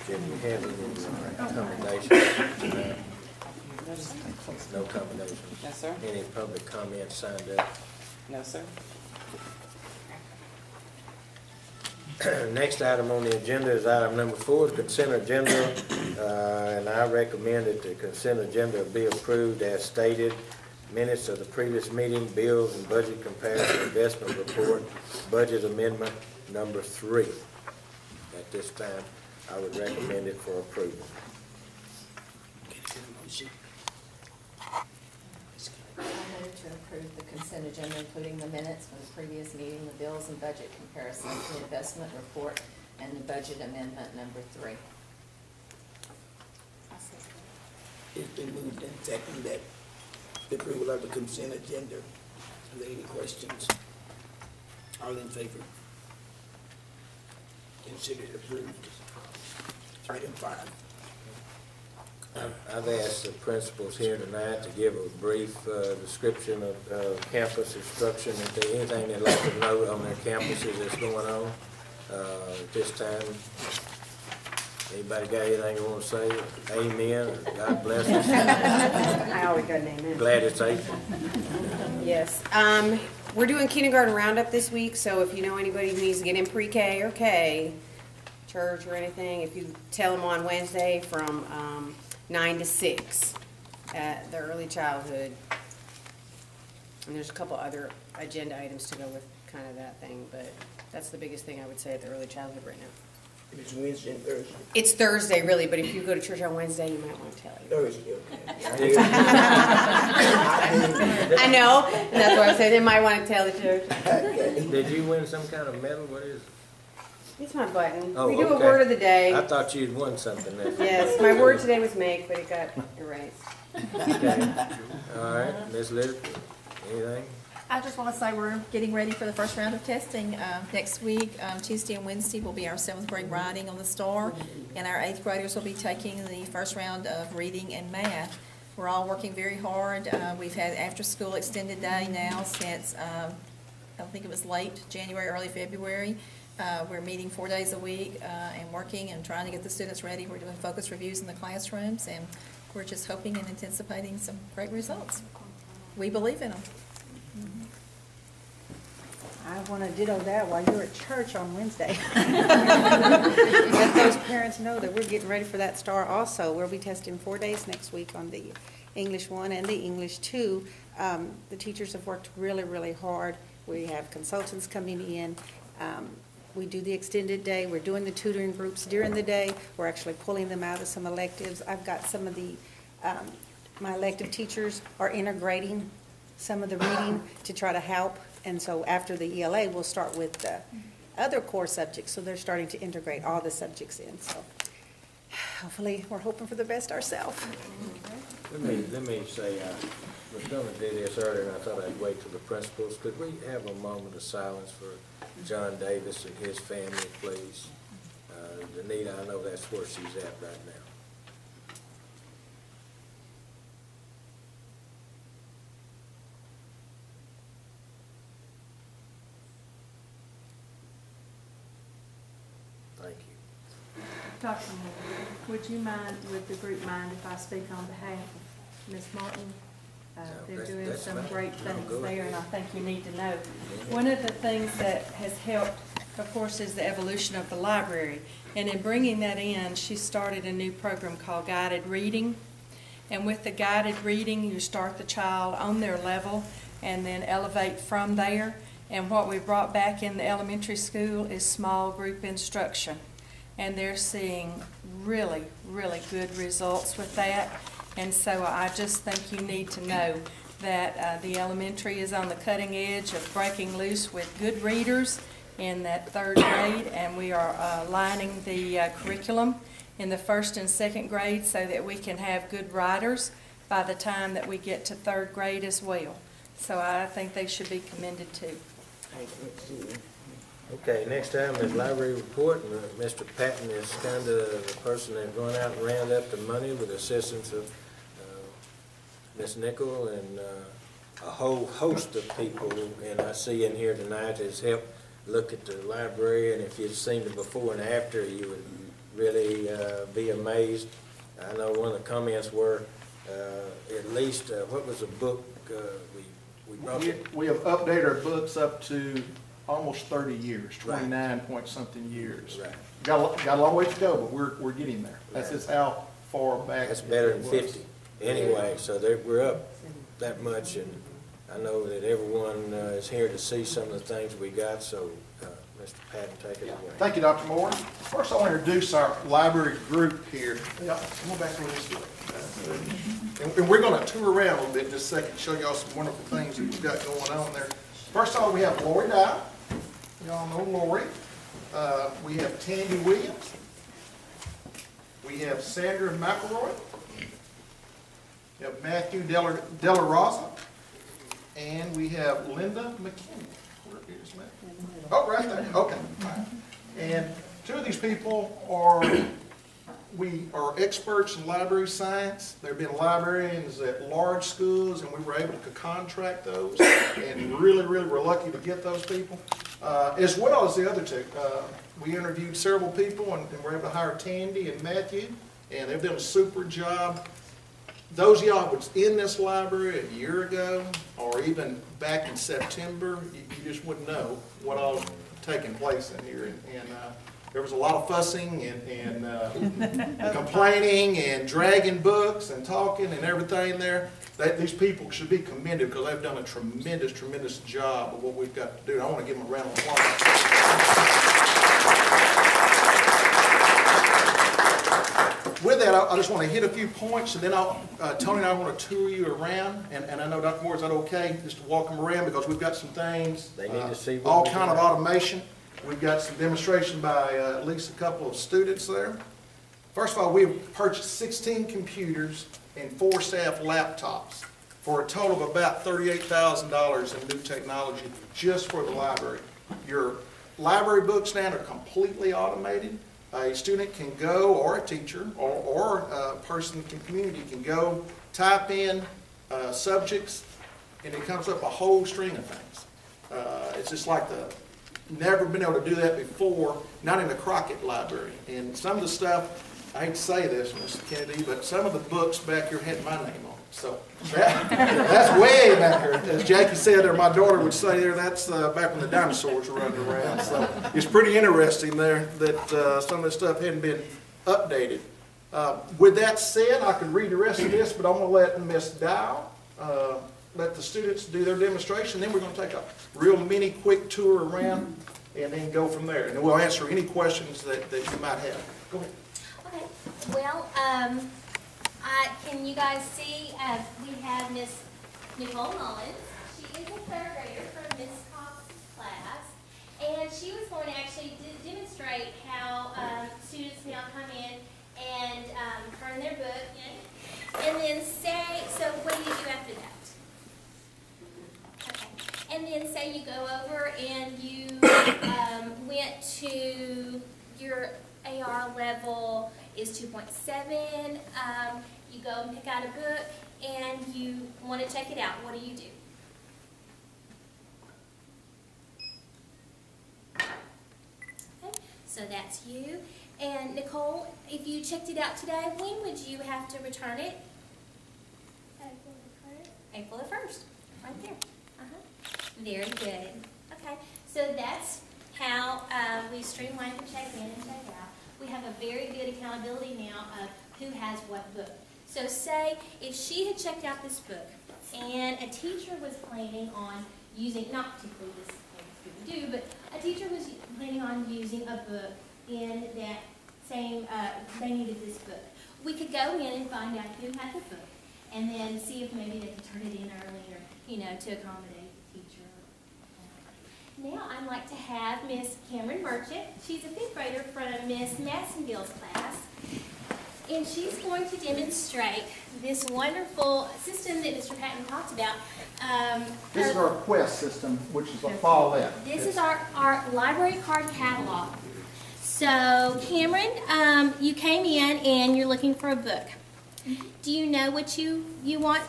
Did we have any commendations? No commendations? Yes, sir. Any public comments signed up? No, sir. Next item on the agenda is item number 4, the consent agenda, and I recommend that the consent agenda be approved as stated. Minutes of the previous meeting, bills and budget comparison, investment report, budget amendment number 3. At this time, I would recommend it for approval. I move to approve the consent agenda, including the minutes from the previous meeting, the bills and budget comparison, the investment report, and the budget amendment number 3. It's been moved and seconded that the approval of the consent agenda. Are there any questions? All in favor? Consider it approved. Item 5. I've asked the principals here tonight to give a brief description of campus instruction. If there's anything they'd like to know on their campuses that's going on at this time. Anybody got anything you want to say? Amen. God bless us. I always got an amen. Glad it's April. Yes. We're doing kindergarten roundup this week, so if you know anybody who needs to get in pre-K or K, church or anything, if you tell them on Wednesday from 9 to 6 at the early childhood. And there's a couple other agenda items to go with kind of that thing, but that's the biggest thing I would say at the early childhood right now. It's Wednesday and Thursday. It's Thursday, really, but if you go to church on Wednesday, you might want to tell you. Thursday, okay. I know, and that's why I said they might want to tell the church. Did you win some kind of medal? What is it? It's my button. Oh, We do okay. a word of the day. I thought you'd won something there. Yes, my word today was make, but it got erased. Okay. All right, Ms. Liz, anything? I just want to say we're getting ready for the first round of testing next week. Tuesday and Wednesday will be our 7th grade writing on the STAR, and our 8th graders will be taking the first round of reading and math. We're all working very hard. We've had after-school extended day now since, I think it was late January, early February. We're meeting 4 days a week and working and trying to get the students ready. We're doing focus reviews in the classrooms, and we're just hoping and anticipating some great results. We believe in them. I want to ditto that while you're at church on Wednesday. Let those parents know that we're getting ready for that STAR also. We'll be testing 4 days next week on the English 1 and the English 2. The teachers have worked really, really hard. We have consultants coming in. We do the extended day. We're doing the tutoring groups during the day. We're actually pulling them out of some electives. I've got some of the, my elective teachers are integrating some of the reading to try to help. And so after the ELA, we'll start with the other core subjects. So they're starting to integrate all the subjects in. So hopefully we're hoping for the best ourselves. Let me say, I was going to do this earlier, and I thought I'd wait till the principals. Could we have a moment of silence for John Davis and his family, please? Danita, I know that's where she's at right now. Thank you. Dr. Moore, would the group mind if I speak on behalf of Ms. Martin? They're doing some great things there, and I think you need to know. One of the things that has helped, of course, is the evolution of the library. And in bringing that in, she started a new program called Guided Reading. And with the guided reading, you start the child on their level and then elevate from there. And what we brought back in the elementary school is small group instruction. And they're seeing really, really good results with that. And so I just think you need to know that the elementary is on the cutting edge of breaking loose with good readers in that 3rd grade, and we are aligning the curriculum in the 1st and 2nd grade so that we can have good writers by the time that we get to 3rd grade as well. So I think they should be commended too. Okay, next item is library report, and Mr. Patton is kind of the person that's going out and round up the money with the assistance of Ms. Nickel and a whole host of people, and I see in here tonight has helped look at the library, and if you'd seen the before and after, you would really be amazed. I know one of the comments were, at least, what was the book we brought? We have updated our books up to almost 30 years, Right. 29 point something years. Right. Got a long ways to go, but we're getting there. That's Right. just how far back. That's better it than was. 50. Anyway, so we're up that much, and I know that everyone is here to see some of the things we got, so Mr. Patton, take it Yeah. away. Thank you, Dr. Moore. First, I want to introduce our library group here. Yeah, come on back to this way. And we're going to tour around a little bit in just a second, show y'all some wonderful things that we've got going on there. First of all, we have Lori Dow. Y'all know Lori. We have Tandy Williams. We have Sandra McElroy. We have Matthew Della Rosa. And we have Linda McKinney. Where is Matt? Oh, right there. Okay. All right. And two of these people are experts in library science. They've been librarians at large schools, and we were able to contract those, and really we're lucky to get those people, as well as the other two. We interviewed several people, and were able to hire Tandy and Matthew, and they've done a super job. Those of y'all who was in this library a year ago, or even back in September, you just wouldn't know what all was taking place in here. And there was a lot of fussing and complaining and dragging books and talking and everything there. These people should be commended because they've done a tremendous job of what we've got to do. I want to give them a round of applause. With that, I just want to hit a few points, and then Tony and I want to tour you around. And I know, Dr. Moore, is that okay, just to walk them around, because we've got some things. They need to see what all we kind of got. automation. We've got some demonstration by at least a couple of students there. First of all, we've purchased 16 computers and 4 staff laptops for a total of about $38,000 in new technology just for the library. Your library books now are completely automated. A student can go, or a teacher, or a person in the community can go, type in subjects, and it comes up a whole string of things. It's just like never been able to do that before, not in the Crockett Library. And some of the stuff, I hate to say this, Mr. Kennedy, but some of the books back here had my name on it. So that's way back here. As Jackie said, or my daughter would say there, that's back when the dinosaurs were running around. So it's pretty interesting there that some of this stuff hadn't been updated. With that said, I could read the rest of this, but I'm going to let Miss Dow let the students do their demonstration. Then we're going to take a real mini quick tour around and then go from there. And then we'll answer any questions that you might have. Go ahead. Okay, well, can you guys see, we have Miss Nicole Mullins. She is a third grader from Miss Cox's class, and she was going to actually demonstrate how students now come in and turn their book in, and then say, so what do you do after that? Okay, and then say you go over and you went to your AR level is 2.7. You go and pick out a book and you want to check it out. What do you do? Okay, so that's you. And Nicole, if you checked it out today, when would you have to return it? April the 1st. Right there. Very good. Okay, so that's how we streamline the check in and check out. We have a very good accountability now of who has what book. So say if she had checked out this book and a teacher was planning on using, not particularly this we do, but a teacher was planning on using a book in that same, they needed this book. We could go in and find out who had the book and then see if maybe they could turn it in earlier, to accommodate the teacher. Now I'd like to have Miss Cameron Merchant. She's a 5th grader from Miss Massengill's class. And she's going to demonstrate this wonderful system that Mr. Patton talked about. This is our Quest system, which is a file. This is our library card catalog. So Cameron, you came in and you're looking for a book. Do you know what you want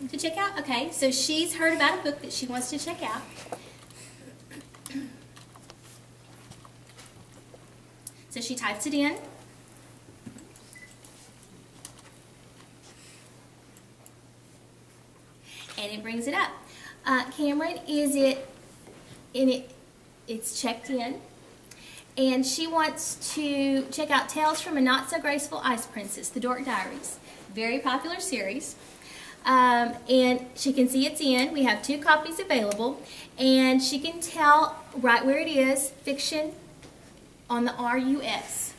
to check out? Okay, so she's heard about a book that she wants to check out. So she types it in. And it brings it up. Cameron, is it in it? It's checked in. And she wants to check out Tales from a Not So Graceful Ice Princess, The Dork Diaries. Very popular series. And she can see it's in. We have 2 copies available. And she can tell right where it is, fiction, on the RUS.